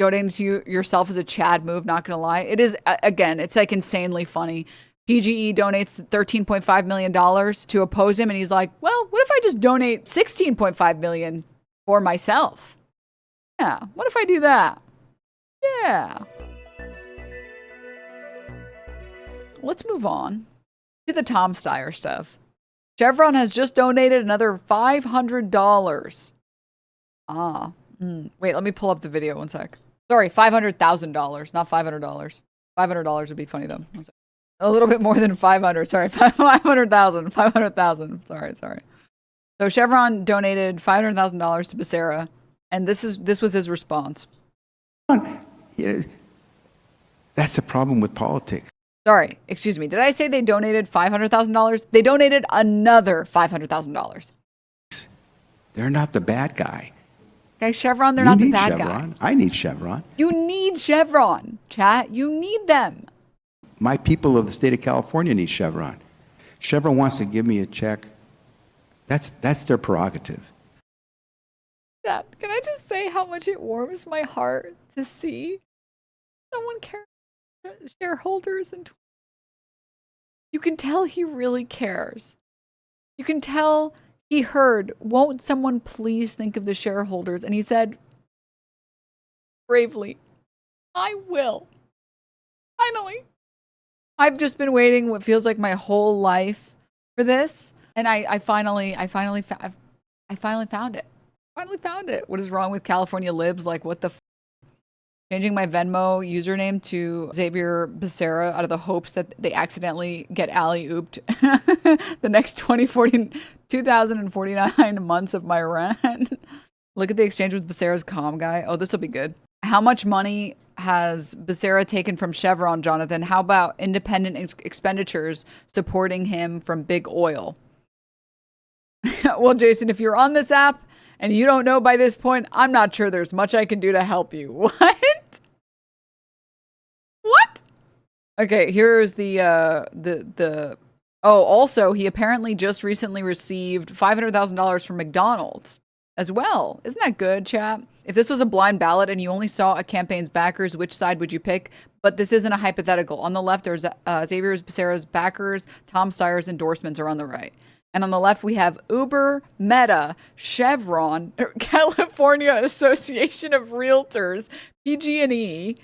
Donating to yourself is a Chad move, not going to lie. It is, again, it's like insanely funny. PG&E donates $13.5 million to oppose him, and he's like, well, what if I just donate $16.5 million for myself? Yeah, what if I do that? Yeah. Let's move on to the Tom Steyer stuff. Chevron has just donated another $500. Wait, let me pull up the video one sec. Sorry, $500,000, not $500. $500 would be funny though. A little bit more than 500. Sorry, 500,000. 500,000. Sorry. So Chevron donated $500,000 to Becerra, and this was his response. Yeah, that's a problem with politics. Sorry, excuse me. Did I say they donated $500,000? They donated another $500,000. They're not the bad guy. Okay, Chevron, they're not the bad Chevron. guy. I need Chevron. You need Chevron, chat. You need them. My people of the state of California need Chevron. Chevron wants to give me a check. That's their prerogative. Dad, can I just say how much it warms my heart to see someone care about shareholders? And you can tell he really cares. You can tell he heard, won't someone please think of the shareholders? And he said, bravely, I will. Finally. I've just been waiting what feels like my whole life for this. And I finally found it. Finally found it. What is wrong with California libs? Like, what the changing my Venmo username to Xavier Becerra out of the hopes that they accidentally get alley-ooped the next 2,049 months of my rent. Look at the exchange with Becerra's comm guy. Oh, this will be good. How much money has Becerra taken from Chevron, Jonathan? How about independent expenditures supporting him from big oil? Well, Jason, if you're on this app and you don't know by this point, I'm not sure there's much I can do to help you. What? What? Okay, here's the oh, also, he apparently just recently received $500,000 from McDonald's as well. Isn't that good, chat? If this was a blind ballot and you only saw a campaign's backers, which side would you pick? But this isn't a hypothetical. On the left, there's Xavier Becerra's backers. Tom Steyer's endorsements are on the right. And on the left, we have Uber, Meta, Chevron, California Association of Realtors, PG&E,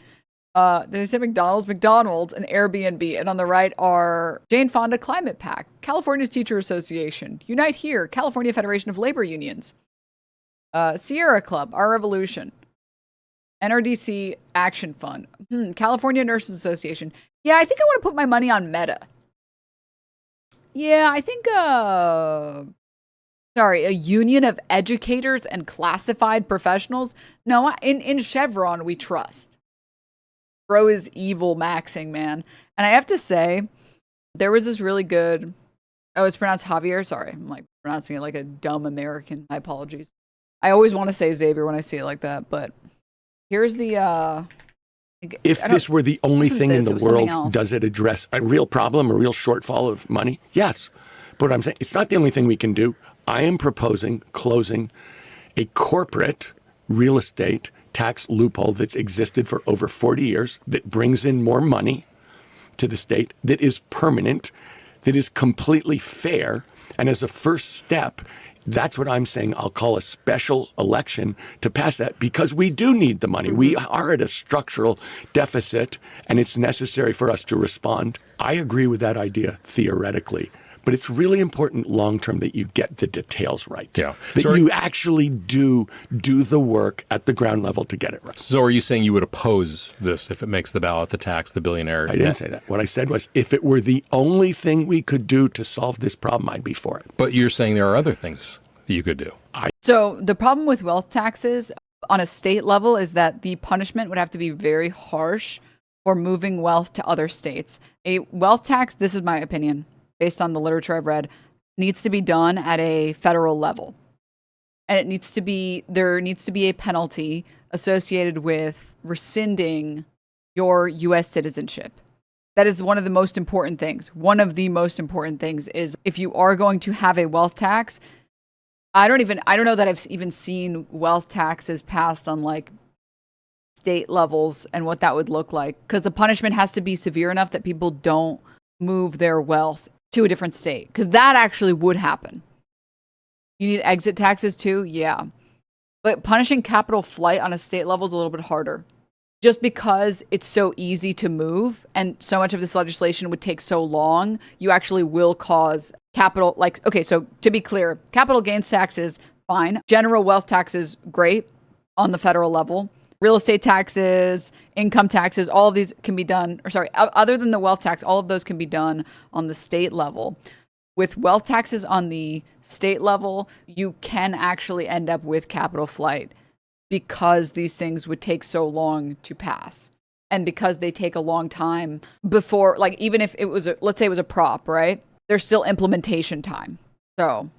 they say McDonald's, and Airbnb. And on the right are Jane Fonda Climate Pact, California's Teacher Association, Unite Here, California Federation of Labor Unions, Sierra Club, Our Revolution, NRDC Action Fund, California Nurses Association. Yeah, I think I want to put my money on Meta. Yeah, I think, a union of educators and classified professionals. No, in Chevron, we trust. Bro is evil maxing, man. And I have to say, there was this really good, it's pronounced Javier. Sorry, I'm like pronouncing it like a dumb American. My apologies. I always want to say Xavier when I see it like that, but here's the, if this were the only thing in the world, does it address a real problem, a real shortfall of money? Yes. But what I'm saying, it's not the only thing we can do. I am proposing closing a corporate real estate tax loophole that's existed for over 40 years, that brings in more money to the state, that is permanent, that is completely fair. And as a first step, that's what I'm saying. I'll call a special election to pass that, because we do need the money. We are at a structural deficit, and it's necessary for us to respond. I agree with that idea theoretically, but it's really important long-term that you get the details right. Yeah. That you actually do the work at the ground level to get it right. So are you saying you would oppose this if it makes the ballot to tax the billionaire? I didn't say that. What I said was, if it were the only thing we could do to solve this problem, I'd be for it. But you're saying there are other things that you could do. So the problem with wealth taxes on a state level is that the punishment would have to be very harsh for moving wealth to other states. A wealth tax, this is my opinion, based on the literature I've read, needs to be done at a federal level. And there needs to be a penalty associated with rescinding your U.S. citizenship. That is one of the most important things. One of the most important things is, if you are going to have a wealth tax, I don't know that I've even seen wealth taxes passed on like state levels and what that would look like, because the punishment has to be severe enough that people don't move their wealth to a different state, because that actually would happen. You need exit taxes too? Yeah. But punishing capital flight on a state level is a little bit harder. Just because it's so easy to move and so much of this legislation would take so long, you actually will cause capital, like, okay, so to be clear, capital gains taxes, fine. General wealth taxes, great on the federal level. Real estate taxes, income taxes, all of these can be done, other than the wealth tax, all of those can be done on the state level. With wealth taxes on the state level, you can actually end up with capital flight because these things would take so long to pass. And because they take a long time before, like, even if it was, let's say it was a prop, right? There's still implementation time. So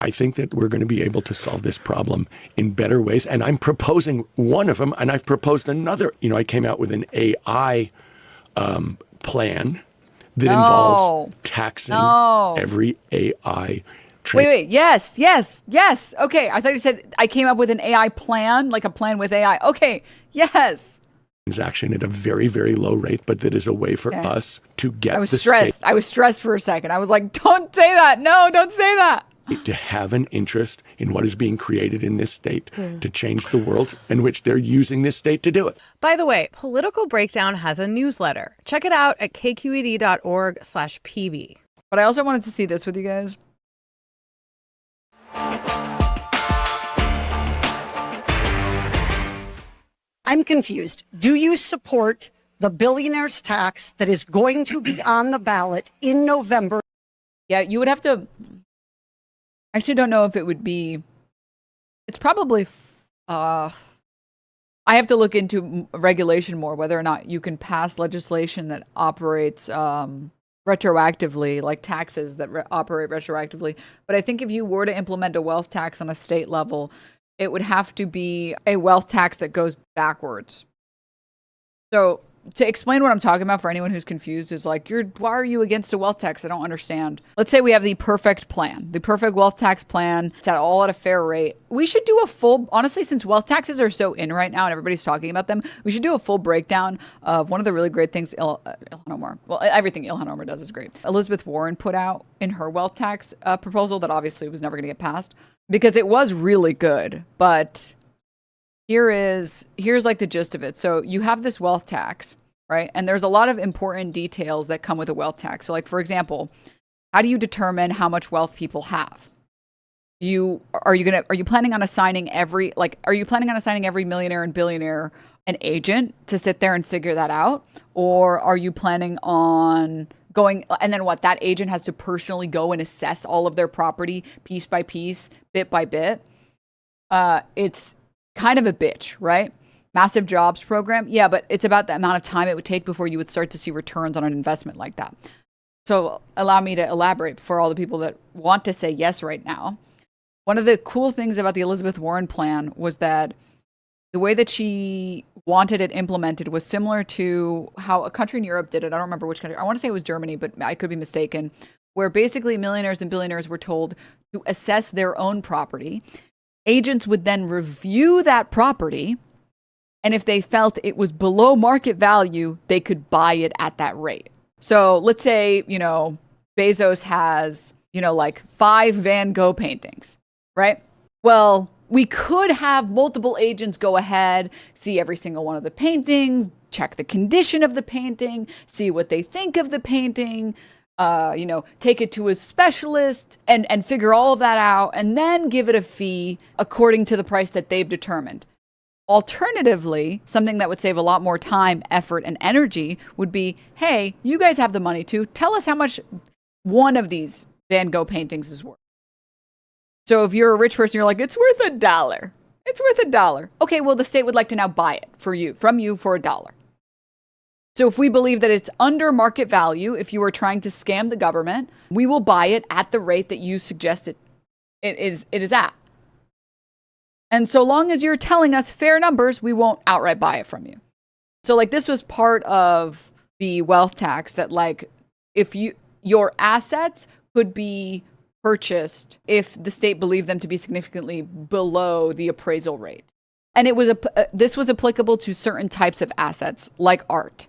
I think that we're going to be able to solve this problem in better ways. And I'm proposing one of them, and I've proposed another. I came out with an AI plan that involves taxing every AI Wait. Yes. Okay. I thought you said I came up with an AI plan, like a plan with AI. Okay. Yes. Transaction at a very, very low rate, but that is a way for us to get I was stressed for a second. I was like, don't say that. No, don't say that. To have an interest in what is being created in this state to change the world in which they're using this state to do it. By the way, Political Breakdown has a newsletter. Check it out at kqed.org/pb. But I also wanted to see this with you guys. I'm confused. Do you support the billionaires tax that is going to be on the ballot in November? Yeah, you would have to. I actually don't know if it would be. It's probably. I have to look into regulation more, whether or not you can pass legislation that operates retroactively, like taxes that operate retroactively. But I think if you were to implement a wealth tax on a state level, it would have to be a wealth tax that goes backwards. So to explain what I'm talking about for anyone who's confused is like, why are you against a wealth tax? I don't understand. Let's say we have the perfect plan, the perfect wealth tax plan. It's all at a fair rate. We should do a full, honestly, since wealth taxes are so in right now and everybody's talking about them, we should do a full breakdown of one of the really great things Ilhan Omar, well, everything Ilhan Omar does is great. Elizabeth Warren put out in her wealth tax proposal that obviously was never going to get passed because it was really good. But here's like the gist of it. So you have this wealth tax, right? And there's a lot of important details that come with a wealth tax. So like, for example, how do you determine how much wealth people have? Are you planning on assigning every millionaire and billionaire an agent to sit there and figure that out? Or are you planning on going, and then that agent has to personally go and assess all of their property piece by piece, bit by bit? It's kind of a bitch, right? Massive jobs program. Yeah, but it's about the amount of time it would take before you would start to see returns on an investment like that. So allow me to elaborate for all the people that want to say yes right now. One of the cool things about the Elizabeth Warren plan was that the way that she wanted it implemented was similar to how a country in Europe did it. I don't remember which country. I want to say it was Germany, but I could be mistaken, where basically millionaires and billionaires were told to assess their own property. Agents would then review that property, and if they felt it was below market value, they could buy it at that rate. So let's say, Bezos has, like 5 Van Gogh paintings, right? Well, we could have multiple agents go ahead, see every single one of the paintings, check the condition of the painting, see what they think of the painting, take it to a specialist and figure all of that out, and then give it a fee according to the price that they've determined. Alternatively, something that would save a lot more time, effort, and energy would be, hey, you guys have the money to tell us how much one of these Van Gogh paintings is worth. So if you're a rich person, you're like, it's worth $1. It's worth $1. Okay, well, the state would like to now buy it from you for $1. So if we believe that it's under market value, if you are trying to scam the government, we will buy it at the rate that you suggested it is at. And so long as you're telling us fair numbers, we won't outright buy it from you. So like this was part of the wealth tax that like if your assets could be purchased if the state believed them to be significantly below the appraisal rate. And this was applicable to certain types of assets, like art.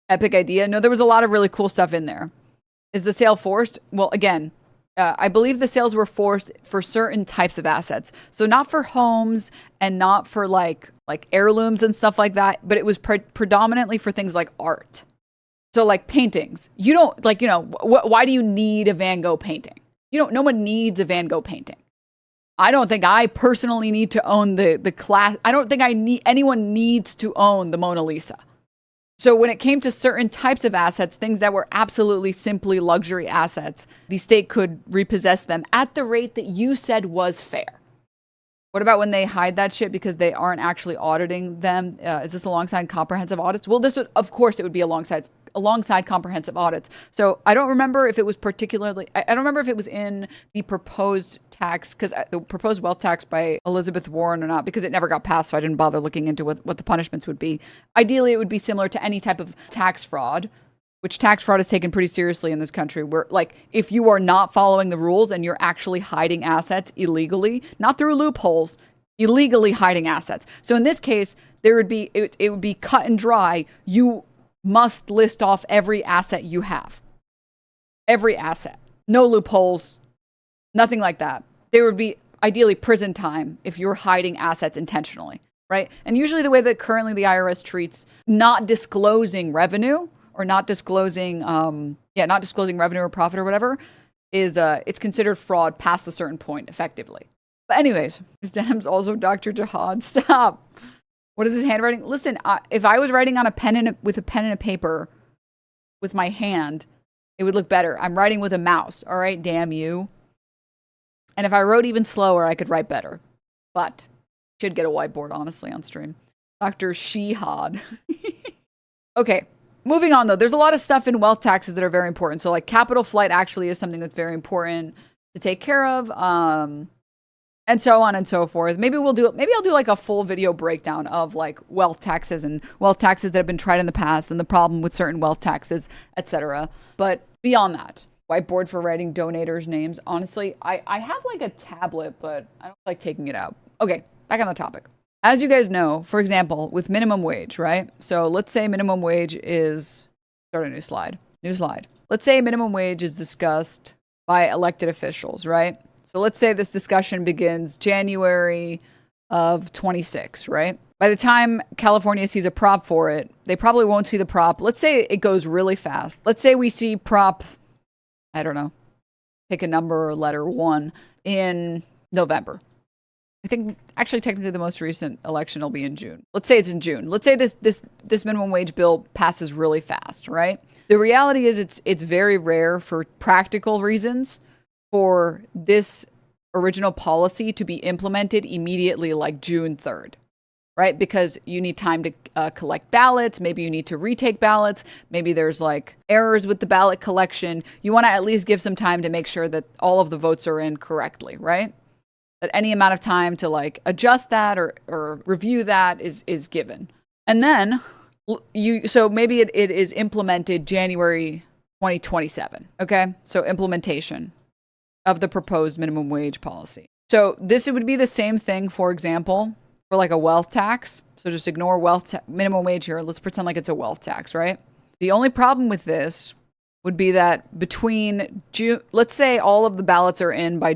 Epic idea. No, there was a lot of really cool stuff in there. Is the sale forced? Well, again, I believe the sales were forced for certain types of assets. So not for homes and not for like heirlooms and stuff like that, but it was predominantly for things like art. So like paintings. You don't why do you need a Van Gogh painting? No one needs a Van Gogh painting. I don't think I personally need to own the class. I don't think anyone needs to own the Mona Lisa. So when it came to certain types of assets, things that were absolutely simply luxury assets, the state could repossess them at the rate that you said was fair. What about when they hide that shit because they aren't actually auditing them? Is this alongside comprehensive audits? Well, of course it would be alongside comprehensive audits. So I don't remember if it was I don't remember if it was in the proposed tax, because the proposed wealth tax by Elizabeth Warren or not, because it never got passed, so I didn't bother looking into what the punishments would be. Ideally, it would be similar to any type of tax fraud, which tax fraud is taken pretty seriously in this country, where like if you are not following the rules and you're actually hiding assets illegally, not through loopholes, illegally hiding assets. So in this case, it would be cut and dry. You must list off every asset you have. Every asset. No loopholes, nothing like that. There would be ideally prison time if you're hiding assets intentionally, right? And usually the way that currently the IRS treats not disclosing revenue or not disclosing revenue or profit or whatever is it's considered fraud past a certain point effectively. But anyways, is Denims also Dr. Jihad? Stop. What is his handwriting? Listen, if I was writing on with a pen and a paper with my hand, it would look better. I'm writing with a mouse. All right, damn you. And if I wrote even slower, I could write better. But should get a whiteboard, honestly, on stream. Dr. Shihad. Okay, moving on, though. There's a lot of stuff in wealth taxes that are very important. So, like, capital flight actually is something that's very important to take care of. And so on and so forth. Maybe I'll do like a full video breakdown of like wealth taxes and wealth taxes that have been tried in the past and the problem with certain wealth taxes, etc. But beyond that, whiteboard for writing donators' names. Honestly, I have like a tablet, but I don't like taking it out. Okay, back on the topic. As you guys know, for example, with minimum wage, right? So let's say minimum wage is, start a new slide. Let's say minimum wage is discussed by elected officials, right? So let's say this discussion begins January of 26, right? By the time California sees a prop for it, they probably won't see the prop. Let's say it goes really fast. Let's say we see prop, I don't know, pick a number or letter 1 in November. I think actually technically the most recent election will be in June. Let's say it's in June. Let's say this minimum wage bill passes really fast, right? The reality is it's very rare for practical reasons for this original policy to be implemented immediately, like June 3rd, right? Because you need time to collect ballots. Maybe you need to retake ballots. Maybe there's like errors with the ballot collection. You want to at least give some time to make sure that all of the votes are in correctly, right? That any amount of time to like adjust that or review that is given. And then so maybe it is implemented January 2027, okay? So implementation of the proposed minimum wage policy. So this would be the same thing, for example, for like a wealth tax. So just ignore minimum wage here. Let's pretend like it's a wealth tax, right? The only problem with this would be that between June, let's say all of the ballots are in by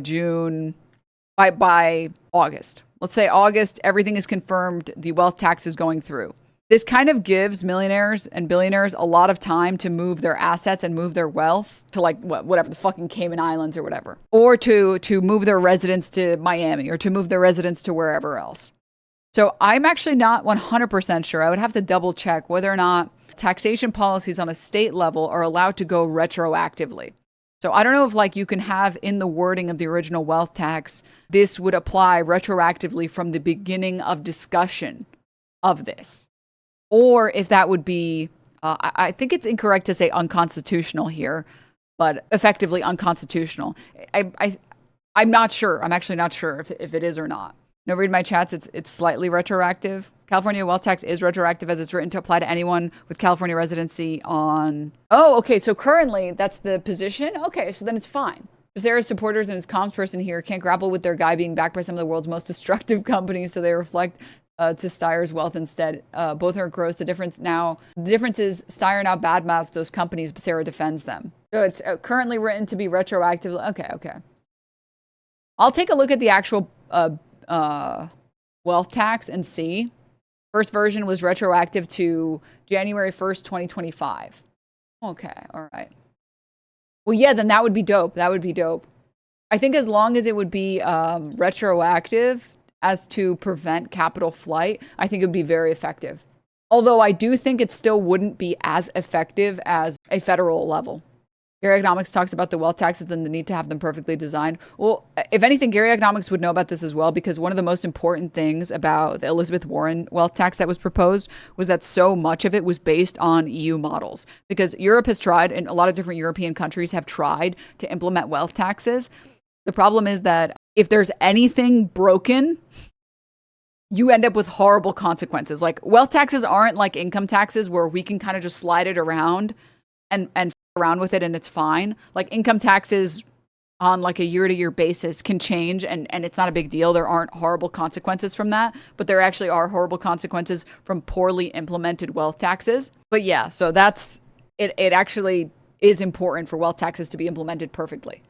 August. Let's say August, everything is confirmed, the wealth tax is going through. This kind of gives millionaires and billionaires a lot of time to move their assets and move their wealth to like whatever, the fucking Cayman Islands or whatever. Or to move their residence to Miami or to move their residence to wherever else. So I'm actually not 100% sure. I would have to double check whether or not taxation policies on a state level are allowed to go retroactively. So I don't know if like you can have in the wording of the original wealth tax, this would apply retroactively from the beginning of discussion of this. Or if that would be, I think it's incorrect to say unconstitutional here, but effectively unconstitutional. I'm not sure. I'm actually not sure if it is or not. No, read my chats. It's slightly retroactive. California wealth tax is retroactive as it's written to apply to anyone with California residency on. Oh, okay. So currently that's the position. Okay, so then it's fine. Becerra's supporters and his comms person here can't grapple with their guy being backed by some of the world's most destructive companies, so they reflect to Steyer's wealth instead. Both are gross. The difference is Steyer now badmouths those companies, Becerra defends them. So it's currently written to be retroactive. Okay. I'll take a look at the actual wealth tax and see. First version was retroactive to January 1st, 2025. Okay, all right. Well, yeah, then that would be dope. I think as long as it would be retroactive as to prevent capital flight, I think it would be very effective. Although I do think it still wouldn't be as effective as a federal level. Gary Economics talks about the wealth taxes and the need to have them perfectly designed. Well, if anything, Gary Economics would know about this as well, because one of the most important things about the Elizabeth Warren wealth tax that was proposed was that so much of it was based on EU models. Because Europe has tried, and a lot of different European countries have tried to implement wealth taxes. The problem is that if there's anything broken, you end up with horrible consequences. Like, wealth taxes aren't like income taxes where we can kind of just slide it around and around with it and it's fine. Like, income taxes on like a year-to-year basis can change and it's not a big deal. There aren't horrible consequences from that, but there actually are horrible consequences from poorly implemented wealth taxes. But yeah, so that's it. It actually is important for wealth taxes to be implemented perfectly.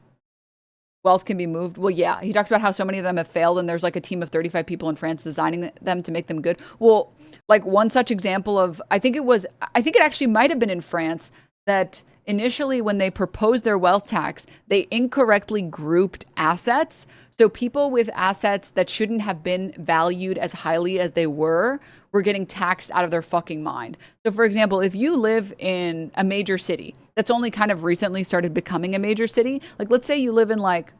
Wealth can be moved. Well, yeah, he talks about how so many of them have failed and there's like a team of 35 people in France designing them to make them good. Well, like one such example of, I think it actually might have been in France that initially when they proposed their wealth tax, they incorrectly grouped assets. So people with assets that shouldn't have been valued as highly as they were getting taxed out of their fucking mind. So for example, if you live in a major city that's only kind of recently started becoming a major city, like let's say you live in like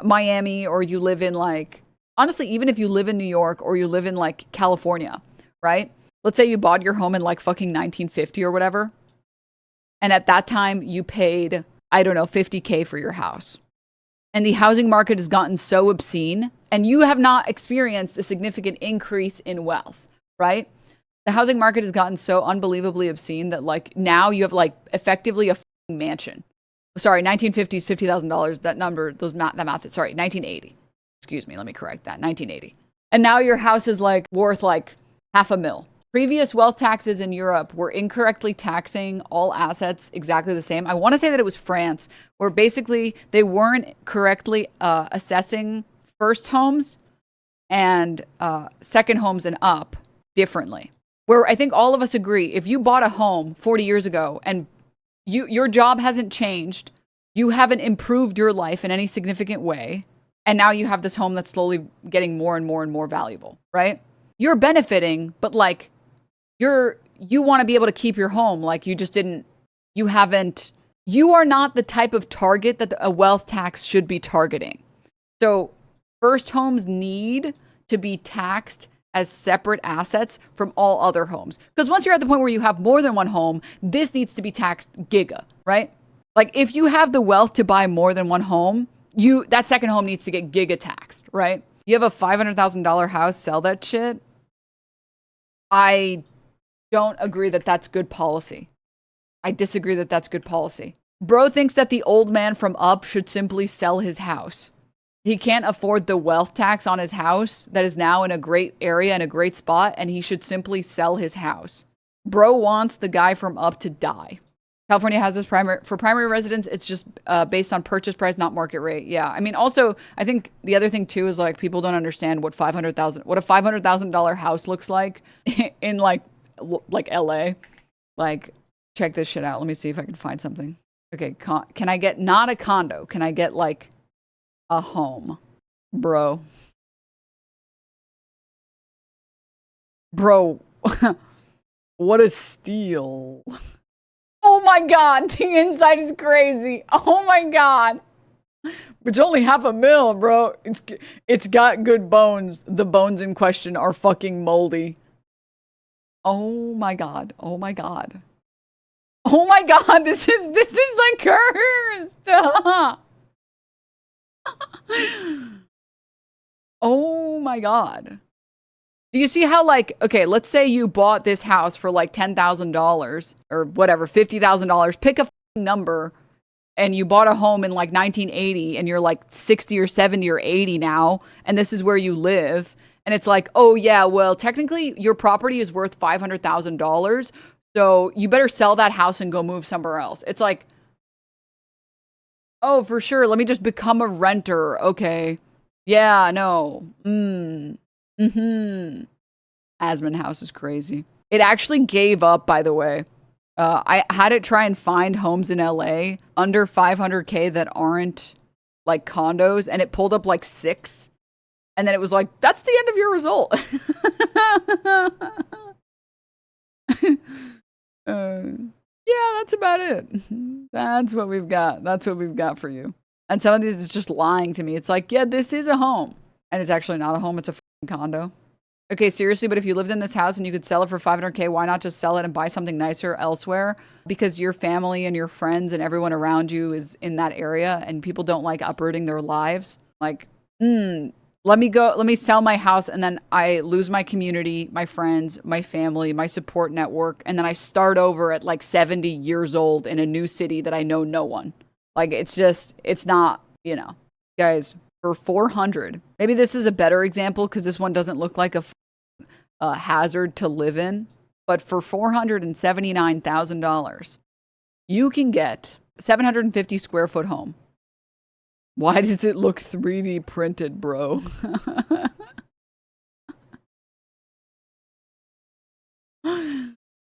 Miami, or you live in like, honestly, even if you live in New York or you live in like California, right? Let's say you bought your home in like fucking 1950 or whatever. And at that time you paid, I don't know, $50K for your house. And the housing market has gotten so obscene and you have not experienced a significant increase in wealth, right? The housing market has gotten so unbelievably obscene that like now you have like effectively a fucking mansion. Sorry, 1950s, $50,000. That number, that math, sorry, 1980. Excuse me, let me correct that, 1980. And now your house is like worth like $500,000. Previous wealth taxes in Europe were incorrectly taxing all assets exactly the same. I want to say that it was France, where basically they weren't correctly assessing first homes and second homes and up differently. Where I think all of us agree, if you bought a home 40 years ago and your job hasn't changed, you haven't improved your life in any significant way, and now you have this home that's slowly getting more and more and more valuable, right? You're benefiting, but like you want to be able to keep your home. Like you are not the type of target that a wealth tax should be targeting. So first homes need to be taxed as separate assets from all other homes. Because once you're at the point where you have more than one home, this needs to be taxed giga, right? Like if you have the wealth to buy more than one home, that second home needs to get giga taxed, right? You have a $500,000 house, sell that shit. I don't agree that that's good policy. I disagree that that's good policy. Bro thinks that the old man from Up should simply sell his house. He can't afford the wealth tax on his house that is now in a great area and a great spot, and he should simply sell his house. Bro wants the guy from Up to die. California has this for primary residents. It's just based on purchase price, not market rate. Yeah, I mean, also, I think the other thing too is like people don't understand what a $500,000 house looks like in like LA. Like, check this shit out. Let me see if I can find something. Okay, can I get not a condo? Can I get like a home, bro? Bro, what a steal. Oh my God, the inside is crazy. Oh my God. It's only $500,000, bro. It's got good bones. The bones in question are fucking moldy. Oh my God. Oh my God. Oh my God, this is like cursed. Oh my God. Do you see how like, okay, let's say you bought this house for like $10,000 or whatever, $50,000, pick a number, and you bought a home in like 1980 and you're like 60 or 70 or 80 now, and this is where you live, And it's like, oh yeah, well, technically your property is worth $500,000. So you better sell that house and go move somewhere else. It's like, oh, for sure. Let me just become a renter. Okay. Yeah, no. Asman House is crazy. It actually gave up, by the way. I had it try and find homes in LA under 500K that aren't like condos, and it pulled up like 6. And then it was like, that's the end of your result. Yeah, that's about it. That's what we've got. That's what we've got for you. And some of these is just lying to me. It's like, yeah, this is a home. And it's actually not a home. It's a condo. Okay, seriously, but if you lived in this house and you could sell it for 500K, why not just sell it and buy something nicer elsewhere? Because your family and your friends and everyone around you is in that area and people don't like uprooting their lives. Like, let me sell my house and then I lose my community, my friends, my family, my support network, and then I start over at like 70 years old in a new city that I know no one. Like, it's not, guys, for 400, maybe this is a better example because this one doesn't look like a hazard to live in, but for $479,000, you can get 750 square foot home. Why does it look 3D printed, bro?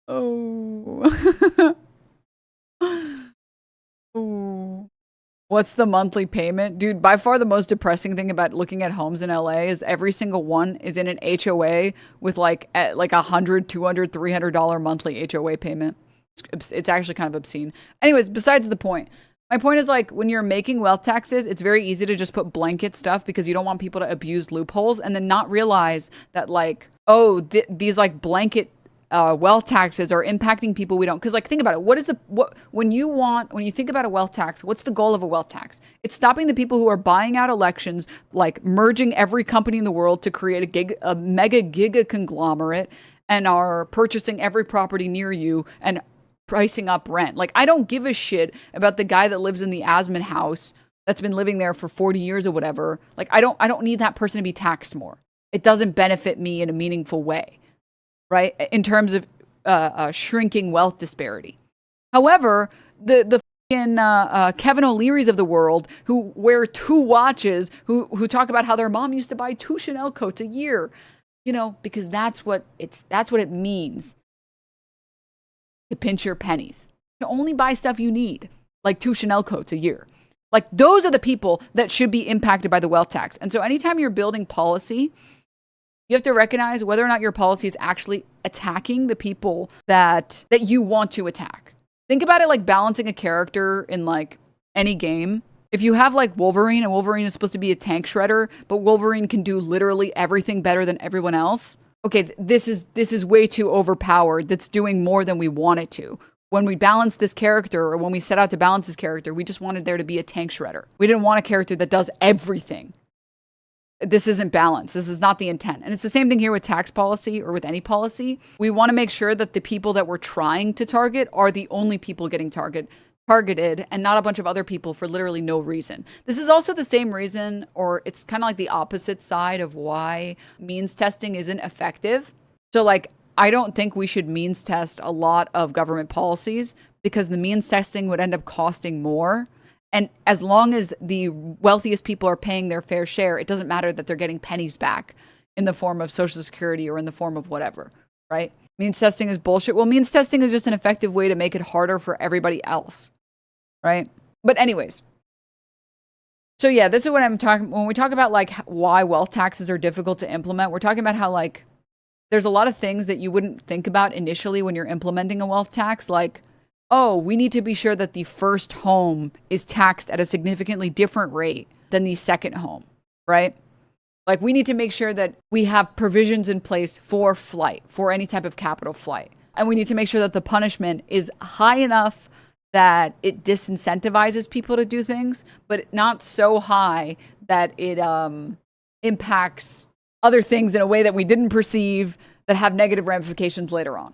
Oh. Oh. What's the monthly payment? Dude, by far the most depressing thing about looking at homes in LA is every single one is in an HOA with like $100, $200, $300 monthly HOA payment. It's actually kind of obscene. Anyways, besides the point. My point is, like, when you're making wealth taxes, it's very easy to just put blanket stuff because you don't want people to abuse loopholes and then not realize that, like, these like blanket wealth taxes are impacting people we don't. Because, like, think about it. When you think about a wealth tax, what's the goal of a wealth tax? It's stopping the people who are buying out elections, like merging every company in the world to create a mega giga conglomerate and are purchasing every property near you and pricing up rent. Like, I don't give a shit about the guy that lives in the Asman house that's been living there for 40 years or whatever. Like, I don't need that person to be taxed more. It doesn't benefit me in a meaningful way, right? In terms of shrinking wealth disparity. However, the fucking Kevin O'Leary's of the world who wear 2 watches, who talk about how their mom used to buy 2 Chanel coats a year, because that's what it means to pinch your pennies, to only buy stuff you need, like 2 Chanel coats a year. Like, those are the people that should be impacted by the wealth tax. And so anytime you're building policy, you have to recognize whether or not your policy is actually attacking the people that you want to attack. Think about it like balancing a character in like any game. If you have like Wolverine, and Wolverine is supposed to be a tank shredder, but Wolverine can do literally everything better than everyone else. Okay, this is way too overpowered. That's doing more than we want it to. When we balance this character, or when we set out to balance this character, we just wanted there to be a tank shredder. We didn't want a character that does everything. This isn't balance. This is not the intent. And it's the same thing here with tax policy or with any policy. We want to make sure that the people that we're trying to target are the only people getting targeted and not a bunch of other people for literally no reason. This is also the same reason, or it's kind of like the opposite side of why means testing isn't effective. So like, I don't think we should means test a lot of government policies because the means testing would end up costing more. And as long as the wealthiest people are paying their fair share, it doesn't matter that they're getting pennies back in the form of Social Security or in the form of whatever, right? Means testing is bullshit. Well, means testing is just an effective way to make it harder for everybody else. Right? But anyways. So yeah, this is what I'm talking, when we talk about like why wealth taxes are difficult to implement, we're talking about how like there's a lot of things that you wouldn't think about initially when you're implementing a wealth tax. Like, oh, we need to be sure that the first home is taxed at a significantly different rate than the second home, right? Like, we need to make sure that we have provisions in place for flight, for any type of capital flight. And we need to make sure that the punishment is high enough that it disincentivizes people to do things, but not so high that it impacts other things in a way that we didn't perceive that have negative ramifications later on.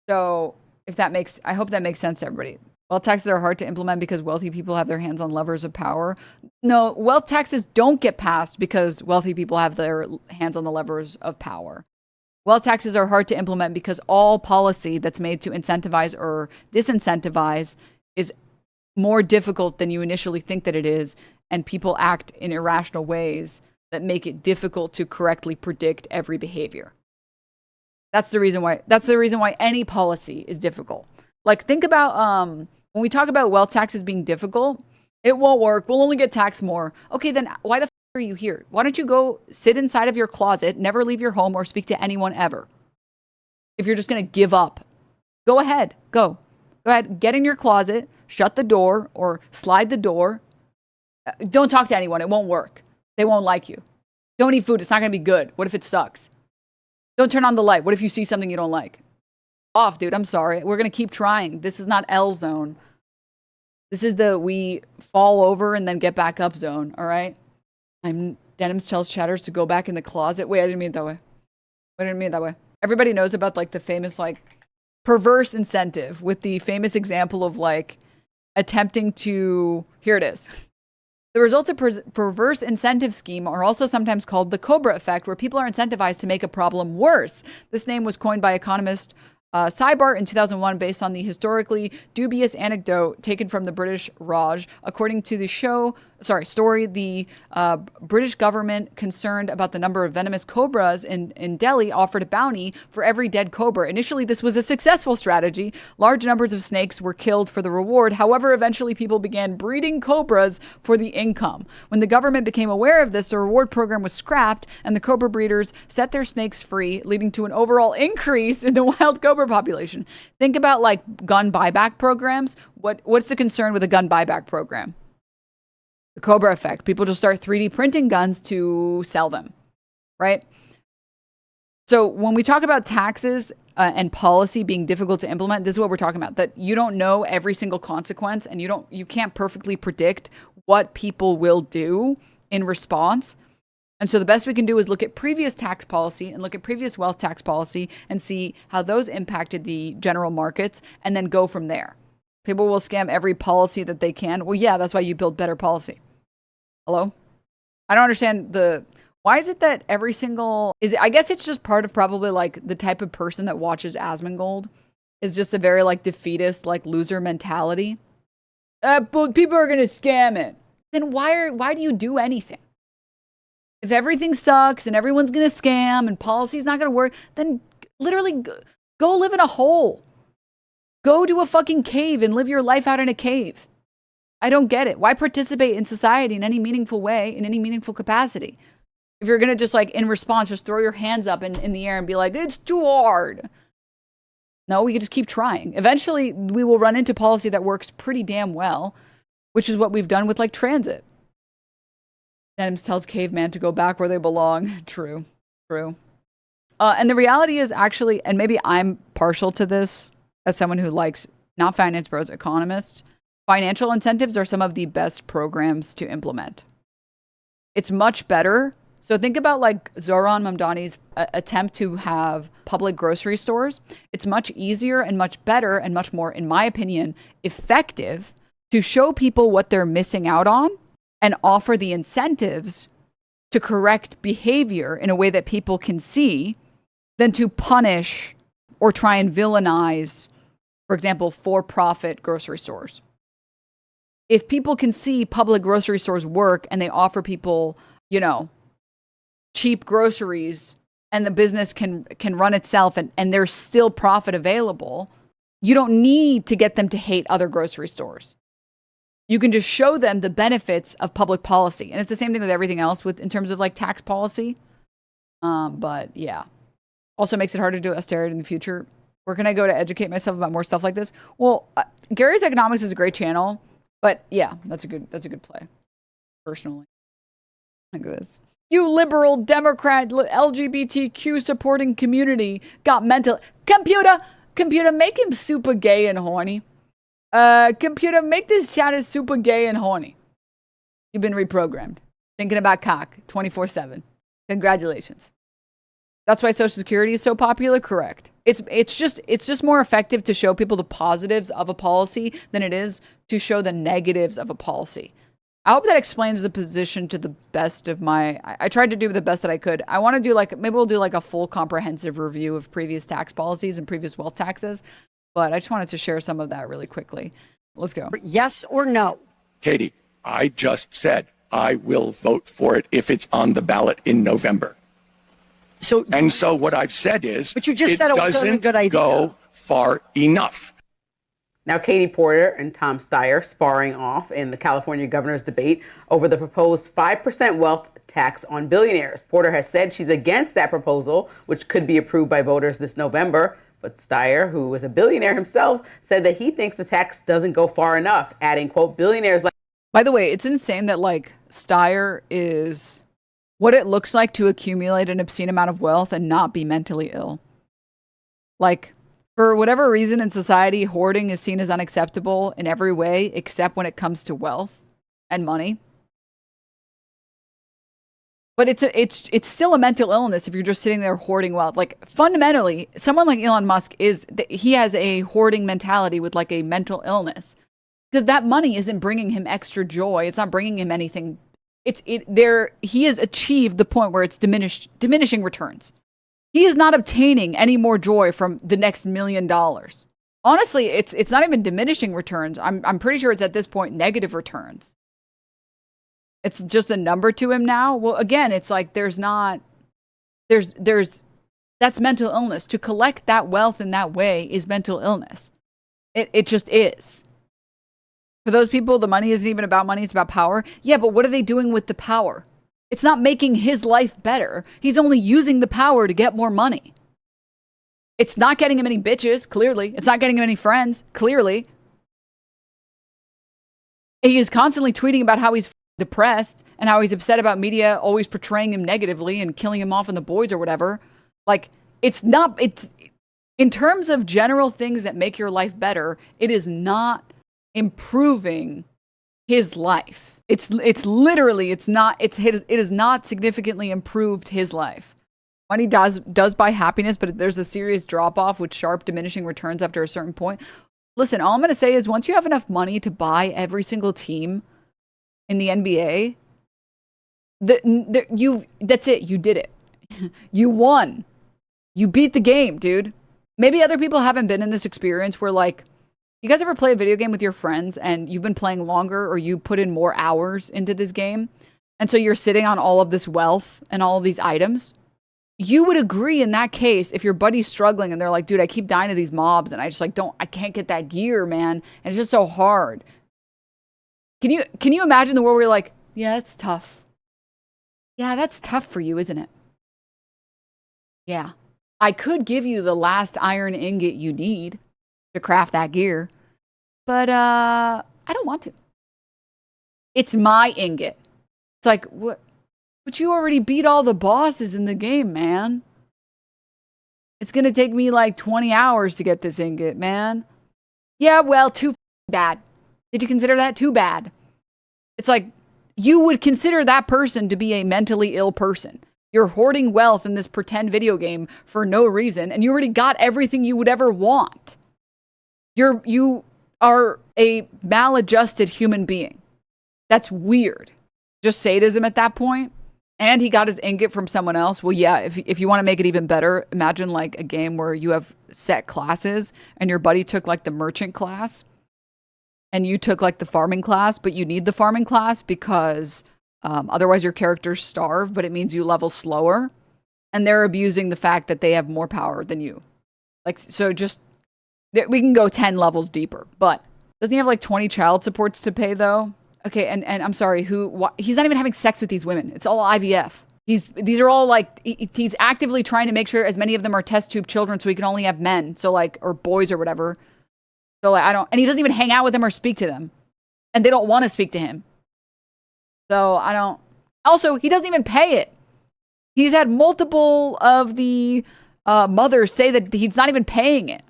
So I hope that makes sense to everybody. Wealth taxes are hard to implement because wealthy people have their hands on levers of power. No, wealth taxes don't get passed because wealthy people have their hands on the levers of power. Wealth taxes are hard to implement because all policy that's made to incentivize or disincentivize is more difficult than you initially think that it is, and people act in irrational ways that make it difficult to correctly predict every behavior. That's the reason why any policy is difficult. Like, think about when we talk about wealth taxes being difficult, it won't work. We'll only get taxed more. Okay, then why the are you here? Why don't you go sit inside of your closet, never leave your home or speak to anyone ever? If you're just going to give up, go ahead. Go ahead. Get in your closet, shut the door or slide the door. Don't talk to anyone. It won't work. They won't like you. Don't eat food. It's not going to be good. What if it sucks? Don't turn on the light. What if you see something you don't like? Off, dude. I'm sorry. We're going to keep trying. This is not L zone. This is the we fall over and then get back up zone. All right. Denims tells chatters to go back in the closet. Wait, I didn't mean it that way. Everybody knows about like the famous like perverse incentive with the famous example of like attempting to, here it is. The results of perverse incentive scheme are also sometimes called the Cobra effect, where people are incentivized to make a problem worse. This name was coined by economist Seibart in 2001 based on the historically dubious anecdote taken from the British Raj. According to the story, the British government, concerned about the number of venomous cobras in Delhi, offered a bounty for every dead cobra. Initially, this was a successful strategy. Large numbers of snakes were killed for the reward. However, eventually people began breeding cobras for the income. When the government became aware of this, the reward program was scrapped and the cobra breeders set their snakes free, leading to an overall increase in the wild cobra population. Think about like gun buyback programs. What's the concern with a gun buyback program? The Cobra effect. People just start 3D printing guns to sell them, right? So when we talk about taxes and policy being difficult to implement, this is what we're talking about, that you don't know every single consequence and you can't perfectly predict what people will do in response. And so the best we can do is look at previous tax policy and look at previous wealth tax policy and see how those impacted the general markets and then go from there. People will scam every policy that they can. Well, yeah, that's why you build better policy. Hello? I don't understand why is it that every single, I guess it's just part of probably like the type of person that watches Asmongold is just a very like defeatist, like loser mentality. But people are going to scam it. Then why do you do anything? If everything sucks and everyone's going to scam and policy's not going to work, then literally go live in a hole. Go to a fucking cave and live your life out in a cave. I don't get it. Why participate in society in any meaningful way, in any meaningful capacity? If you're going to just like in response, just throw your hands up in the air and be like, it's too hard. No, we can just keep trying. Eventually, we will run into policy that works pretty damn well, which is what we've done with like transit. Denims tells caveman to go back where they belong. True. And the reality is actually, and maybe I'm partial to this as someone who likes not finance bros, economists, financial incentives are some of the best programs to implement. It's much better. So think about like Zohran Mamdani's attempt to have public grocery stores. It's much easier and much better and much more, in my opinion, effective to show people what they're missing out on and offer the incentives to correct behavior in a way that people can see than to punish or try and villainize, for example, for-profit grocery stores. If people can see public grocery stores work and they offer people, cheap groceries and the business can run itself and there's still profit available, you don't need to get them to hate other grocery stores. You can just show them the benefits of public policy. And it's the same thing with everything else in terms of like tax policy. But yeah. Also makes it harder to do austerity in the future. Where can I go to educate myself about more stuff like this? Well, Gary's Economics is a great channel. But yeah, that's a good play. Personally. Look at this. You liberal Democrat LGBTQ supporting community got mental. Computer, make him super gay and horny. Computer, make this chat as super gay and horny. You've been reprogrammed. Thinking about cock 24/7. Congratulations. That's why Social Security is so popular? Correct. It's just more effective to show people the positives of a policy than it is to show the negatives of a policy. I hope that explains the position to the best of my... I tried to do the best that I could. I want to do maybe we'll do a full comprehensive review of previous tax policies and previous wealth taxes. But I just wanted to share some of that really quickly. Let's go. Yes or no? Katie, I just said I will vote for it if it's on the ballot in November. So what I've said is, but you just said it wasn't a good idea. Go far enough. Now, Katie Porter and Tom Steyer sparring off in the California governor's debate over the proposed 5% wealth tax on billionaires. Porter has said she's against that proposal, which could be approved by voters this November. But Steyer, who is a billionaire himself, said that he thinks the tax doesn't go far enough, adding, quote, billionaires like... By the way, it's insane that Steyer is what it looks like to accumulate an obscene amount of wealth and not be mentally ill. For whatever reason in society, hoarding is seen as unacceptable in every way except when it comes to wealth and money. But it's still a mental illness if you're just sitting there hoarding wealth. Fundamentally, someone like Elon Musk he has a hoarding mentality with a mental illness. Because that money isn't bringing him extra joy. It's not bringing him anything. He has achieved the point where it's diminishing returns. He is not obtaining any more joy from the next $1 million. Honestly, it's not even diminishing returns. I'm pretty sure it's at this point negative returns. It's just a number to him now. Well, again, it's that's mental illness. To collect that wealth in that way is mental illness. It just is. For those people, the money isn't even about money, it's about power. Yeah, but what are they doing with the power? It's not making his life better. He's only using the power to get more money. It's not getting him any bitches, clearly. It's not getting him any friends, clearly. He is constantly tweeting about how he's depressed and how he's upset about media always portraying him negatively and killing him off in the boys or whatever. It's in terms of general things that make your life better, it is not improving his life. It has not significantly improved his life. Money does buy happiness, but there's a serious drop off with sharp diminishing returns after a certain point. Listen, all I'm going to say is once you have enough money to buy every single team in the NBA, that's it. You did it. You won. You beat the game, dude. Maybe other people haven't been in this experience where you guys ever play a video game with your friends and you've been playing longer or you put in more hours into this game? And so you're sitting on all of this wealth and all of these items. You would agree in that case if your buddy's struggling and they're like, dude, I keep dying to these mobs and I just I can't get that gear, man. And it's just so hard. Can you imagine the world where you're like, yeah, that's tough. Yeah, that's tough for you, isn't it? Yeah. I could give you the last iron ingot you need to craft that gear, but I don't want to. It's my ingot. It's what? But you already beat all the bosses in the game, man. It's gonna take me 20 hours to get this ingot, man. Yeah, well, too bad. Did you consider that? Too bad. It's you would consider that person to be a mentally ill person. You're hoarding wealth in this pretend video game for no reason, and you already got everything you would ever want. You are a maladjusted human being. That's weird. Just sadism at that point. And he got his ingot from someone else. Well, yeah, if you want to make it even better, imagine a game where you have set classes and your buddy took the merchant class and you took the farming class, but you need the farming class because otherwise your characters starve, but it means you level slower. And they're abusing the fact that they have more power than you. We can go 10 levels deeper, but doesn't he have 20 child supports to pay though? Okay, and I'm sorry, he's not even having sex with these women. It's all IVF. These are all he's actively trying to make sure as many of them are test tube children so he can only have men, or boys or whatever. So and he doesn't even hang out with them or speak to them. And they don't want to speak to him. So also, he doesn't even pay it. He's had multiple of the mothers say that he's not even paying it.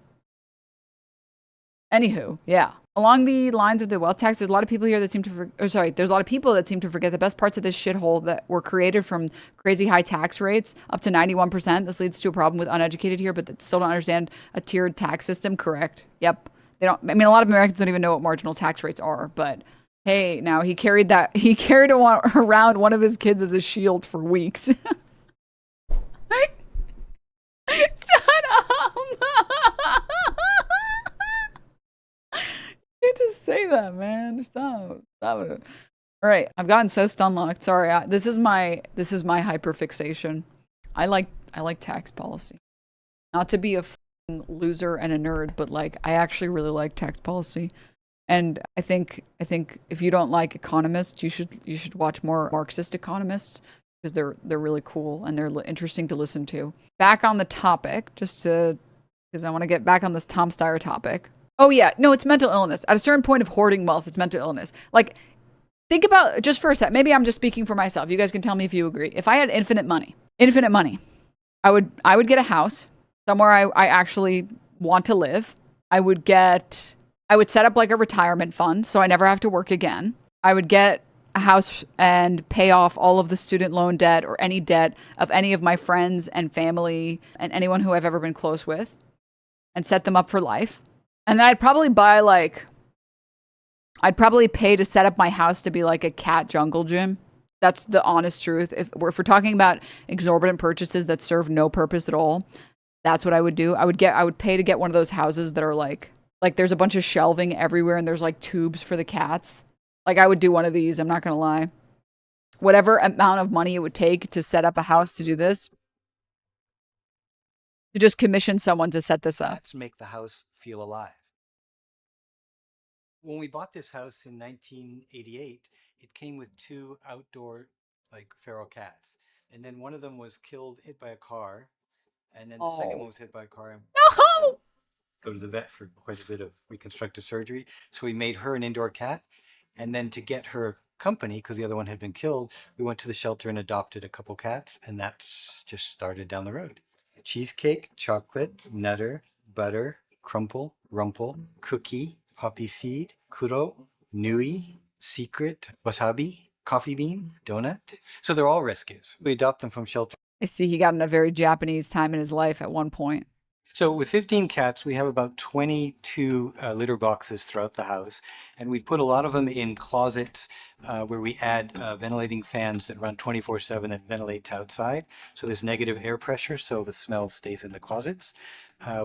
Anywho, yeah. Along the lines of the wealth tax, there's a lot of people here that seem to, there's a lot of people that seem to forget the best parts of this shithole that were created from crazy high tax rates, up to 91%. This leads to a problem with uneducated here, but that still don't understand a tiered tax system. Correct. Yep. They don't, I mean, a lot of Americans don't even know what marginal tax rates are, but hey, now he carried around one of his kids as a shield for weeks. Shut up. You just say that, man. Stop it. All right, I've gotten so stun-locked. Sorry, this is my hyperfixation. I like tax policy. Not to be a loser and a nerd, but like I actually really like tax policy. And I think if you don't like economists, you should watch more Marxist economists because they're really cool and they're interesting to listen to. Back on the topic, because I want to get back on this Tom Steyer topic. Oh yeah, no, it's mental illness. At a certain point of hoarding wealth, it's mental illness. Like, think about, just for a sec, maybe I'm just speaking for myself. You guys can tell me if you agree. If I had infinite money, I would get a house somewhere I actually want to live. I would set up like a retirement fund so I never have to work again. I would get a house and pay off all of the student loan debt or any debt of any of my friends and family and anyone who I've ever been close with and set them up for life. And then I'd probably pay to set up my house to be like a cat jungle gym. That's the honest truth. If we're talking about exorbitant purchases that serve no purpose at all, that's what I would do. I would pay to get one of those houses that are like there's a bunch of shelving everywhere and there's like tubes for the cats. Like I would do one of these, I'm not going to lie. Whatever amount of money it would take to set up a house to do this. To just commission someone to set this up. Cats make the house feel alive. When we bought this house in 1988, it came with 2 outdoor, like, feral cats. And then one of them was hit by a car. And then the second one was hit by a car. No! Go to the vet for quite a bit of reconstructive surgery. So we made her an indoor cat. And then to get her company, because the other one had been killed, we went to the shelter and adopted a couple cats. And that's just started down the road. Cheesecake, chocolate, nutter, butter, crumple, rumple, cookie, poppy seed, kuro, nui, secret, wasabi, coffee bean, donut. So they're all rescues. We adopt them from shelter. I see he got in a very Japanese time in his life at one point. So with 15 cats, we have about 22 litter boxes throughout the house. And we put a lot of them in closets where we add ventilating fans that run 24/7 that ventilates outside. So there's negative air pressure, so the smell stays in the closets.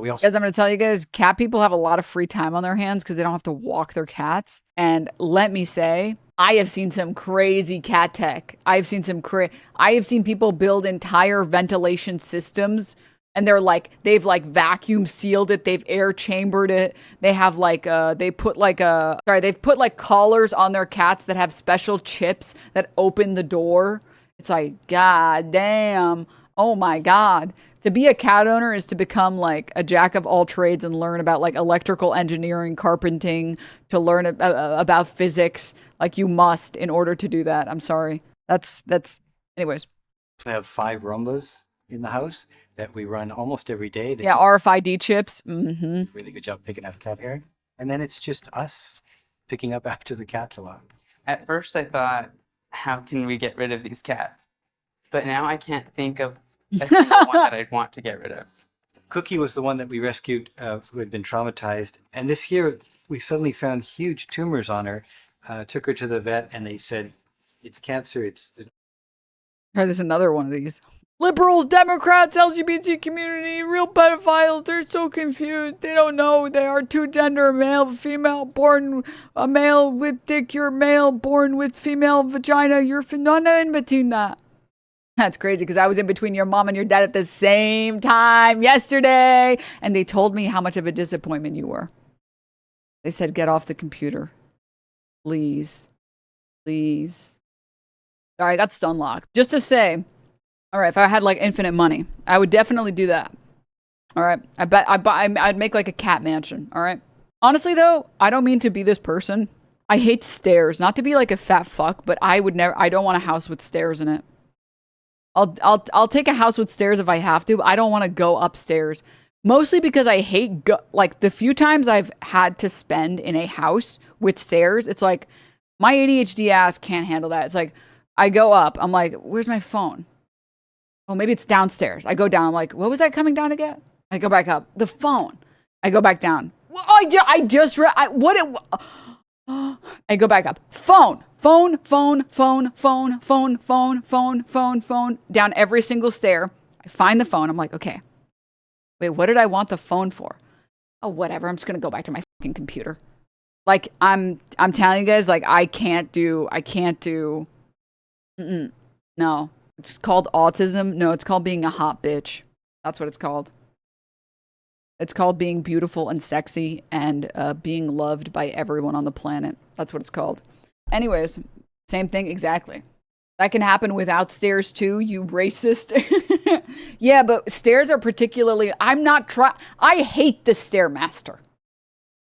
We also, guys, I'm going to tell you guys, cat people have a lot of free time on their hands because they don't have to walk their cats. And let me say, I have seen some crazy cat tech. I have seen people build entire ventilation systems. And they've vacuum sealed it. They've air chambered it. They have they've put collars on their cats that have special chips that open the door. It's like, God damn. Oh my God. To be a cat owner is to become like a jack of all trades and learn about like electrical engineering, carpenting, to learn about physics. Like you must in order to do that. I'm sorry. That's anyways. We have 5 Rumbas in the house that we run almost every day. Yeah, RFID chips. Mm-hmm. Really good job picking up cat hair. And then it's just us picking up after the cats a lot. At first I thought, how can we get rid of these cats? But now I can't think of a single one that I'd want to get rid of. Cookie was the one that we rescued who had been traumatized. And this year we suddenly found huge tumors on her. Took her to the vet and they said, it's cancer. There's another one of these. Liberals, Democrats, LGBT community, real pedophiles, they're so confused. They don't know they are 2 gender, male, female, born a male with dick, you're male, born with female vagina, you're not in between that. That's crazy because I was in between your mom and your dad at the same time yesterday. And they told me how much of a disappointment you were. They said, get off the computer. Please. Please. All right, I got stun locked. Just to say, all right, if I had like infinite money, I would definitely do that. All right. I bet I'd make like a cat mansion. All right. Honestly, though, I don't mean to be this person. I hate stairs. Not to be like a fat fuck, but I don't want a house with stairs in it. I'll take a house with stairs if I have to, but I don't want to go upstairs. Mostly because I hate, like, the few times I've had to spend in a house with stairs, it's like, my ADHD ass can't handle that. It's like, I go up, I'm like, where's my phone? Oh, maybe it's downstairs. I go down, I'm like, what was I coming down to get? I go back up, the phone. I go back down. Well, I go back up. Phone. Down every single stair. I find the phone. I'm like, okay. Wait, what did I want the phone for? Oh, whatever. I'm just gonna go back to my fucking computer. Like, I'm telling you guys, like, I can't do. No. It's called autism. No, it's called being a hot bitch. That's what it's called. It's called being beautiful and sexy and being loved by everyone on the planet. That's what it's called. Anyways, same thing exactly. That can happen without stairs too, you racist. Yeah, but stairs are particularly, I hate the Stairmaster.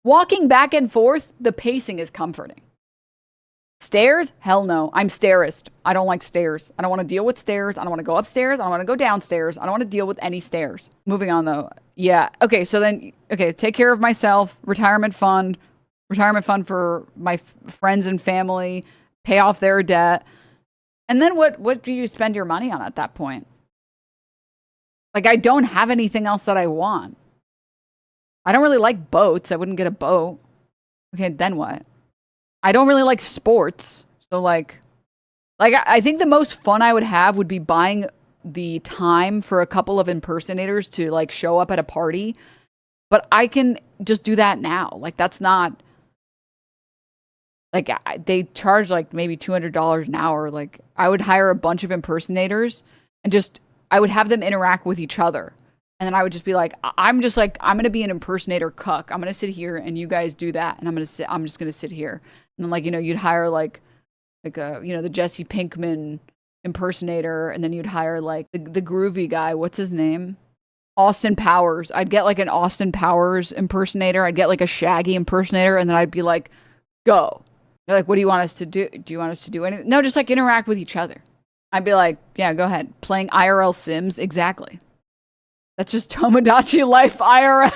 Walking back and forth, the pacing is comforting. Stairs? Hell no. I'm stairist. I don't like stairs. I don't want to deal with stairs. I don't want to go upstairs. I don't want to go downstairs. I don't want to deal with any stairs. Moving on though. Yeah. Okay. So then, take care of myself. Retirement fund for my friends and family. Pay off their debt. And then what do you spend your money on at that point? Like, I don't have anything else that I want. I don't really like boats. I wouldn't get a boat. Okay, then what? I don't really like sports. So like I think the most fun I would have would be buying the time for a couple of impersonators to like show up at a party. But I can just do that now. Like, that's not like, they charge like maybe $200 an hour. Like, I would hire a bunch of impersonators and I would have them interact with each other. And then I would just be like, I'm going to be an impersonator cuck. I'm going to sit here and you guys do that. And I'm just going to sit here. And then, like, you'd hire like the Jesse Pinkman impersonator. And then you'd hire like the groovy guy. What's his name? Austin Powers. I'd get like an Austin Powers impersonator. I'd get like a Shaggy impersonator. And then I'd be like, go. They're like, what do you want us to do? Do you want us to do anything? No, just like interact with each other. I'd be like, yeah, go ahead. Playing IRL Sims. Exactly. That's just Tomodachi Life IRL.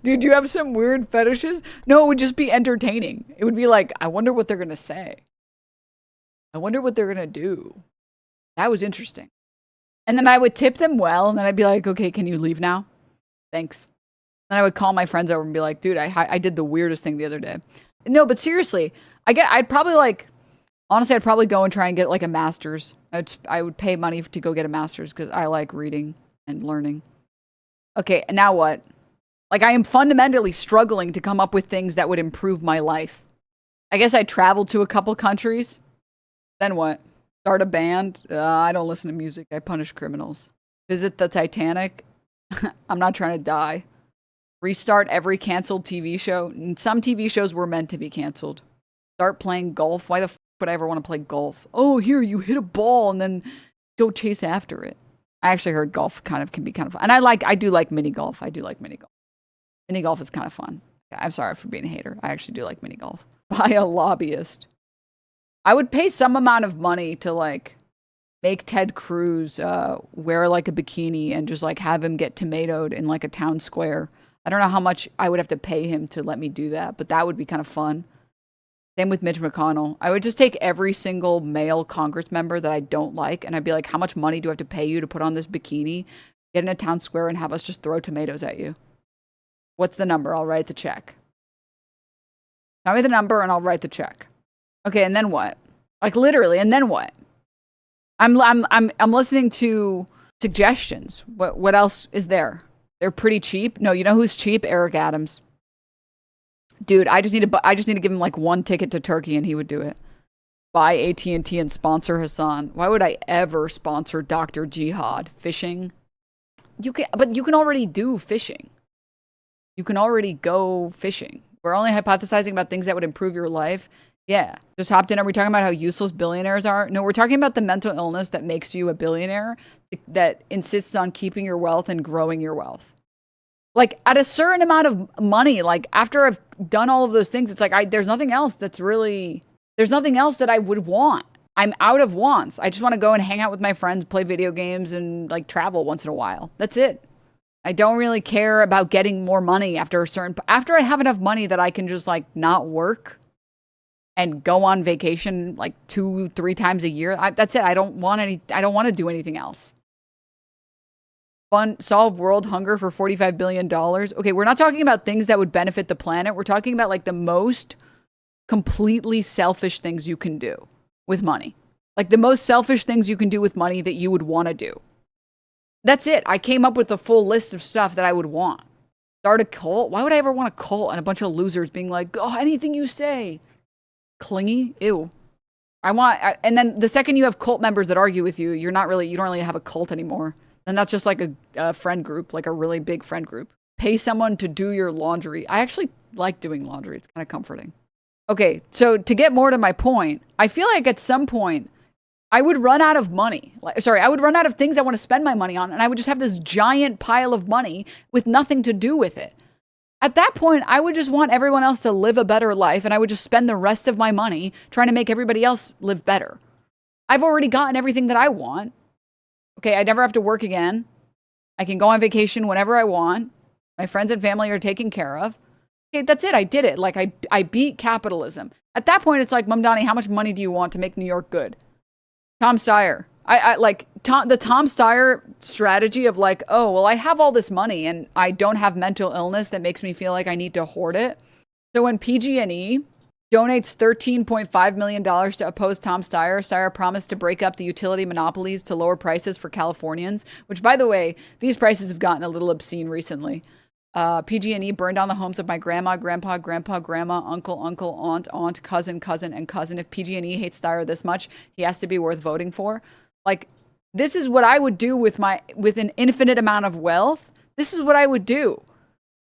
Dude, you have some weird fetishes? No, it would just be entertaining. It would be like, I wonder what they're going to say. I wonder what they're going to do. That was interesting. And then I would tip them well, and then I'd be like, okay, can you leave now? Thanks. Then I would call my friends over and be like, dude, I did the weirdest thing the other day. No, but seriously, I'd probably I'd probably go and try and get like a master's. I would pay money to go get a master's because I like reading and learning. Okay, and now what? Like, I am fundamentally struggling to come up with things that would improve my life. I guess I'd travel to a couple countries. Then what? Start a band? I don't listen to music. I punish criminals. Visit the Titanic? I'm not trying to die. Restart every canceled TV show. Some TV shows were meant to be canceled. Start playing golf. Why the would I ever want to play golf? Oh, here, you hit a ball and then go chase after it. I actually heard golf can be kind of fun. And I do like mini golf. I do like mini golf. Mini golf is kind of fun. I'm sorry for being a hater. I actually do like mini golf. Buy a lobbyist. I would pay some amount of money to like make Ted Cruz wear like a bikini and just like have him get tomatoed in like a town square. I don't know how much I would have to pay him to let me do that, but that would be kind of fun. Same with Mitch McConnell. I would just take every single male Congress member that I don't like, and I'd be like, how much money do I have to pay you to put on this bikini, get in a town square, and have us just throw tomatoes at you? What's the number? I'll write the check. Tell me the number, and I'll write the check. Okay, and then what? Like, literally, and then what? I'm listening to suggestions. What else is there? They're pretty cheap. No, you know who's cheap? Eric Adams. Dude, I just need to give him like one ticket to Turkey and he would do it. Buy AT&T and sponsor Hassan. Why would I ever sponsor Dr. Jihad? Fishing? But you can already do fishing. You can already go fishing. We're only hypothesizing about things that would improve your life. Yeah. Just hopped in. Are we talking about how useless billionaires are? No, we're talking about the mental illness that makes you a billionaire, that insists on keeping your wealth and growing your wealth. Like, at a certain amount of money, like, after I've done all of those things, it's like, there's nothing else that's really There's nothing else that I would want. I'm out of wants. I just want to go and hang out with my friends, play video games, and like travel once in a while. That's it. I don't really care about getting more money after I have enough money that I can just like not work and go on vacation like 2-3 times a year. That's it. I don't want to do anything else. Solve world hunger for $45 billion. Okay, we're not talking about things that would benefit the planet. We're talking about like the most completely selfish things you can do with money. Like the most selfish things you can do with money that you would want to do. That's it. I came up with a full list of stuff that I would want. Start a cult? Why would I ever want a cult and a bunch of losers being like, oh, anything you say. Clingy? Ew. And then the second you have cult members that argue with you, you don't really have a cult anymore. And that's just like a friend group, like a really big friend group. Pay someone to do your laundry. I actually like doing laundry. It's kind of comforting. Okay, so to get more to my point, I feel like at some point, I would run out of money. I would run out of things I want to spend my money on, and I would just have this giant pile of money with nothing to do with it. At that point, I would just want everyone else to live a better life, and I would just spend the rest of my money trying to make everybody else live better. I've already gotten everything that I want. Okay, I never have to work again. I can go on vacation whenever I want. My friends and family are taken care of. Okay, that's it. I did it. Like, I beat capitalism. At that point, it's like, Mamdani, how much money do you want to make New York good? Tom Steyer. The Tom Steyer strategy of like, oh, well, I have all this money and I don't have mental illness that makes me feel like I need to hoard it. So when PG&E donates $13.5 million to oppose Tom Steyer, Steyer promised to break up the utility monopolies to lower prices for Californians, which, by the way, these prices have gotten a little obscene recently. PG&E burned down the homes of my grandma, grandpa, uncle, aunt, cousin, and cousin. If PG&E hates Steyer this much, he has to be worth voting for. Like, this is what I would do with an infinite amount of wealth. This is what I would do.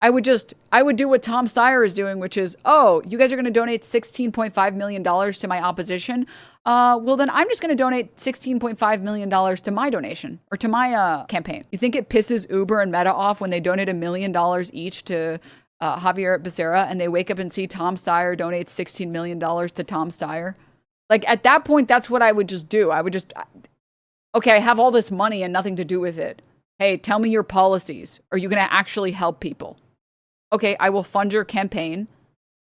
I would do what Tom Steyer is doing, which is, oh, you guys are going to donate $16.5 million to my opposition. Well, then I'm just going to donate $16.5 million to my donation or to my campaign. You think it pisses Uber and Meta off when they donate $1 million each to Xavier Becerra and they wake up and see Tom Steyer donate $16 million to Tom Steyer? Like, at that point, that's what I would just do. Okay, I have all this money and nothing to do with it. Hey, tell me your policies. Are you going to actually help people? Okay, I will fund your campaign.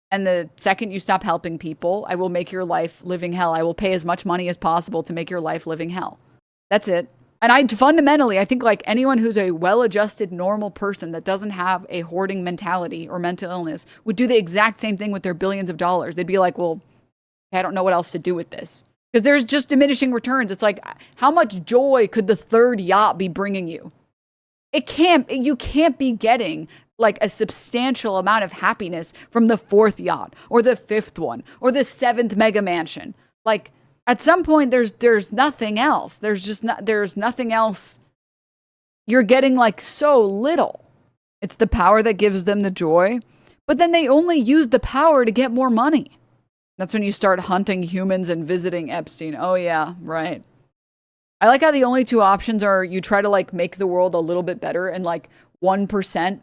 And the second you stop helping people, I will make your life living hell. I will pay as much money as possible to make your life living hell. That's it. And I think like anyone who's a well-adjusted, normal person that doesn't have a hoarding mentality or mental illness would do the exact same thing with their billions of dollars. They'd be like, well, I don't know what else to do with this. Because there's just diminishing returns. It's like, how much joy could the third yacht be bringing you? You can't be getting like a substantial amount of happiness from the fourth yacht or the fifth one or the seventh mega mansion. Like, at some point there's nothing else. There's nothing else. You're getting like so little. It's the power that gives them the joy, but then they only use the power to get more money. That's when you start hunting humans and visiting Epstein. Oh yeah, right. I like how the only two options are you try to like make the world a little bit better and like 1%,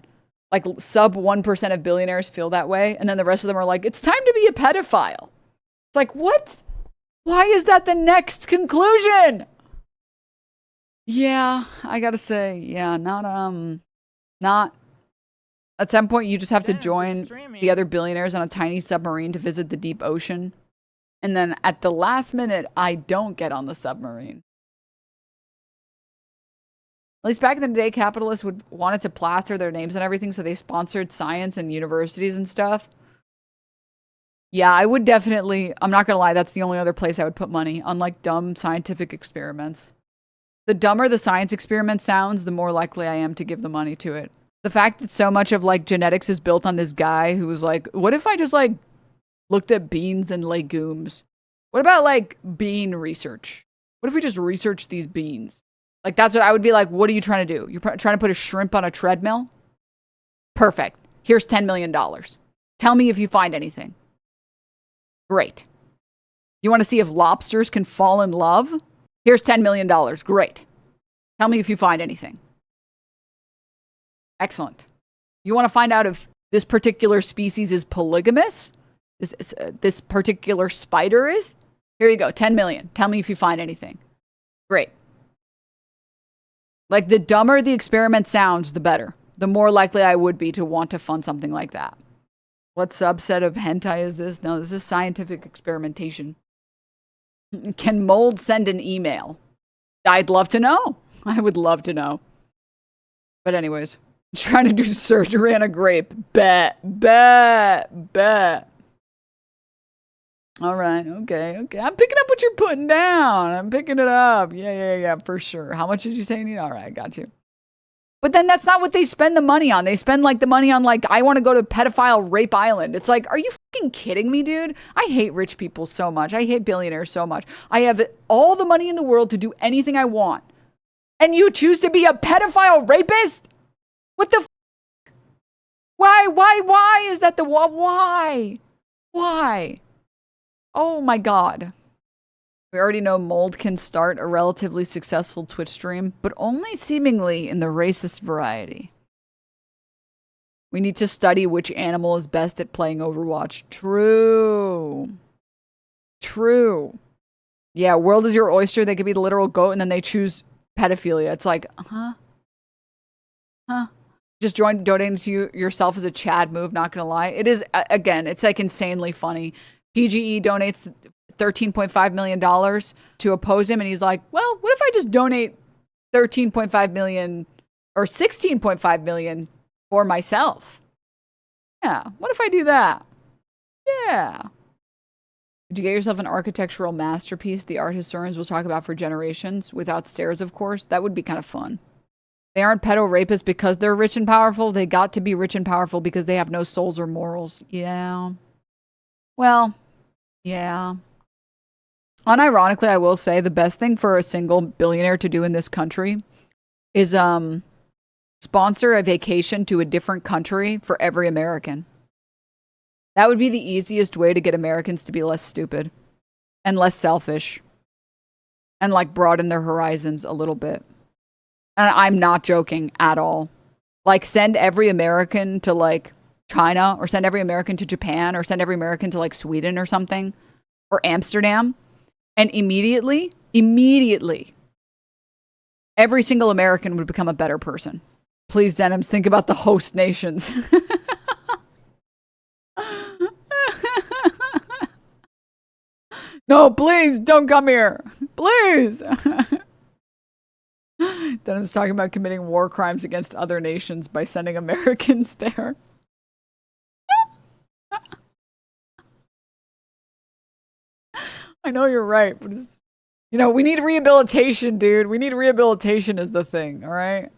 like sub 1% of billionaires feel that way. And then the rest of them are like, it's time to be a pedophile. It's like, what? Why is that the next conclusion? Yeah, I gotta say, yeah, not. At some point, you just have to join the other billionaires on a tiny submarine to visit the deep ocean. And then at the last minute, I don't get on the submarine. At least back in the day, capitalists wanted to plaster their names and everything, so they sponsored science and universities and stuff. Yeah, I would definitely, I'm not going to lie, that's the only other place I would put money on like dumb scientific experiments. The dumber the science experiment sounds, the more likely I am to give the money to it. The fact that so much of like genetics is built on this guy who was like, what if I just like looked at beans and legumes? What about like bean research? What if we just research these beans? Like, that's what I would be like, what are you trying to do? You're trying to put a shrimp on a treadmill? Perfect. Here's $10 million. Tell me if you find anything. Great. You want to see if lobsters can fall in love? Here's $10 million. Great. Tell me if you find anything. Excellent. You want to find out if this particular species is polygamous? This particular spider is? Here you go, 10 million. Tell me if you find anything. Great. Like, the dumber the experiment sounds, the better. The more likely I would be to want to fund something like that. What subset of hentai is this? No, this is scientific experimentation. Can mold send an email? I'd love to know. I would love to know. But anyways, trying to do surgery on a grape. Bet. All right, okay. I'm picking up what you're putting down. I'm picking it up. Yeah, for sure. How much did you say you need? All right, I got you. But then that's not what they spend the money on. They spend like the money on like, I want to go to pedophile rape island. It's like, are you fucking kidding me, dude? I hate rich people so much. I hate billionaires so much. I have all the money in the world to do anything I want. And you choose to be a pedophile rapist? What the Why is that the why? Why? Oh my God. We already know mold can start a relatively successful Twitch stream, but only seemingly in the racist variety. We need to study which animal is best at playing Overwatch. True. Yeah, world is your oyster. They could be the literal goat, and then they choose pedophilia. It's like, huh? Just donating to yourself as a Chad move, not gonna lie. It is, again, it's like insanely funny. PG&E donates $13.5 million to oppose him, and he's like, well, what if I just donate $13.5 million or $16.5 million for myself? Yeah, what if I do that? Yeah. Did you get yourself an architectural masterpiece the art historians will talk about for generations, without stairs, of course? That would be kind of fun. They aren't pedo rapists because they're rich and powerful. They got to be rich and powerful because they have no souls or morals. Yeah. Well, yeah. Unironically, I will say the best thing for a single billionaire to do in this country is sponsor a vacation to a different country for every American. That would be the easiest way to get Americans to be less stupid and less selfish and like broaden their horizons a little bit. And I'm not joking at all. Like, send every American to like China, or send every American to Japan, or send every American to like Sweden or something, or Amsterdam. And immediately, every single American would become a better person. Please, Denims, think about the host nations. No, please, don't come here. Please. Denim's talking about committing war crimes against other nations by sending Americans there. I know you're right, but it's, you know, we need rehabilitation, dude. We need rehabilitation is the thing, all right?